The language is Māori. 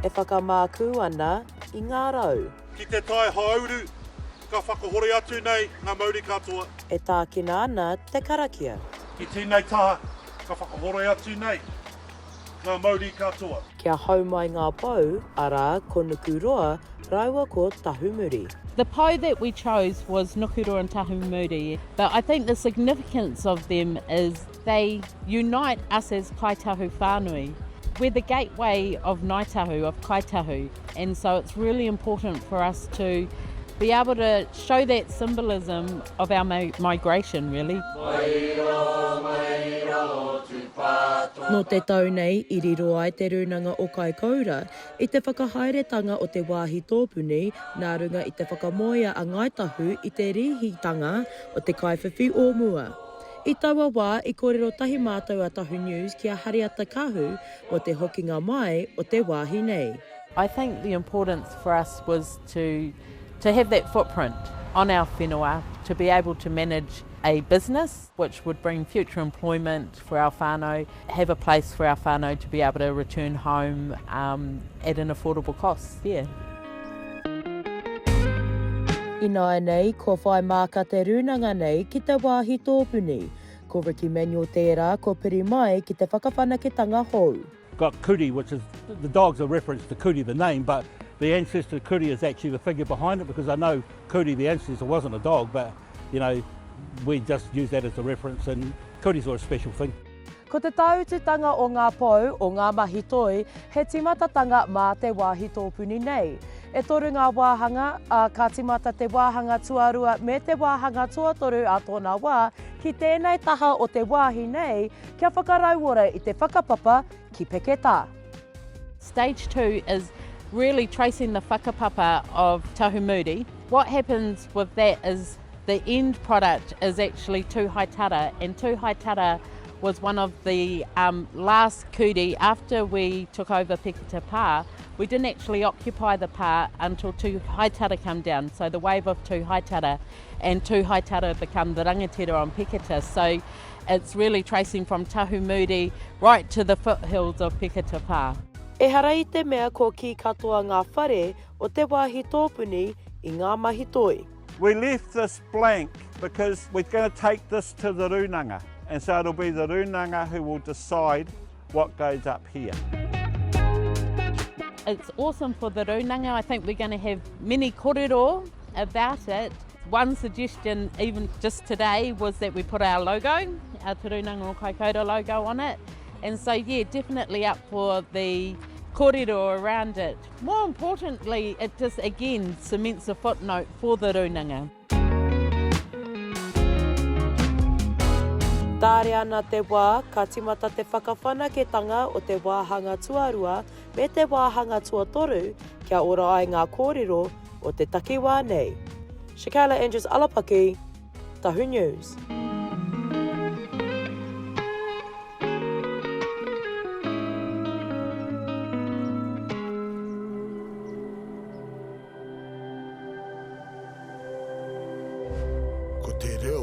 e whakamāku ana I ngā rau. Ki te tai hauru, ka whakahore atu nei ngā Māori katoa. E tākina ana te karakia. Ki tēnei taha, ka whakahore atu nei ngā Māori katoa. Kia hau mai ngā pau, arā ko Nukuroa, raua ko Tahumuri. The po that we chose was Nukuroa and Tahumuri, but I think the significance of them is they unite us as Ngāi Tahu whānui. We're the gateway of Ngāi Tahu, of Ngāi Tahu, and so it's really important for us to be able to show that symbolism of our migration, really. No te tau nei, I riro ai Te Rūnanga o Kaikōura, I te whakahaeretanga o te wāhi tōpuni, nā runga I te whakamoia a Ngāi Tahu I te rihitanga o te kaiwhiwhi o mua. I taua wā, I kōrero tahi mātou a Tahu News kia hariata kahu o te hokinga mai o te wāhi nei. I think the importance for us was to have that footprint on our whenua, to be able to manage a business which would bring future employment for our whānau, have a place for our whānau to be able to return home at an affordable cost. Yeah. Ināi nei, ko whai māka Te Rūnanga nei ki te wāhi tōpuni. Ko Ricky Manuel tērā, ko piri mai ki te whakawhanaketanga hou. Got Kurī, which is, the dog's a reference to Kurī, the name, but the ancestor Kurī is actually the figure behind it, because I know Kurī, the ancestor, wasn't a dog, but, you know, we just use that as a reference, and Kurī's a special thing. Ko te taututanga o ngā pau o ngā mahi toi, he timatatanga mā te wāhi tōpuni nei. E toru ngā wāhanga, ka timata te wāhanga tuarua me te wāhanga tuatoru a tōna wā, ki tēnei taha o te wāhi nei, kia whakarauora I te whakapapa ki Peketā. Stage 2 is really tracing the whakapapa of Tahumuri. What happens with that is the end product is actually Tū Haitara, and Tū Haitara was one of the last Kurī. After we took over Peketā Pā, we didn't actually occupy the pā until Tū Haitara came down, so the wave of Tū Haitara, and Tū Haitara became the rangatira on Peketā. So it's really tracing from Tahumuri right to the foothills of Peketā Pā. E hara I te mea ko ki katoa ngā whare o te wāhi tōpuni I ngā mahi toi. We left this blank because we're going to take this to the Rūnanga, and so it'll be the Rūnanga who will decide what goes up here. It's awesome for the Rūnanga. I think we're going to have many kōrero about it. One suggestion, even just today, was that we put our logo, our Te Rūnanga o Kaikōura logo on it. And so, yeah, definitely up for the kōrero around it. More importantly, it just, again, cements a footnote for the Rūnanga. Tāre ana te wā, ka timata te whakawhanaketanga o te wāhanga tuarua me te wāhanga tuatoru, kia ora ai ngā kōrero o te takiwā nei. Shakayla Andrews-Alapaki, Tahu News. Ko te reo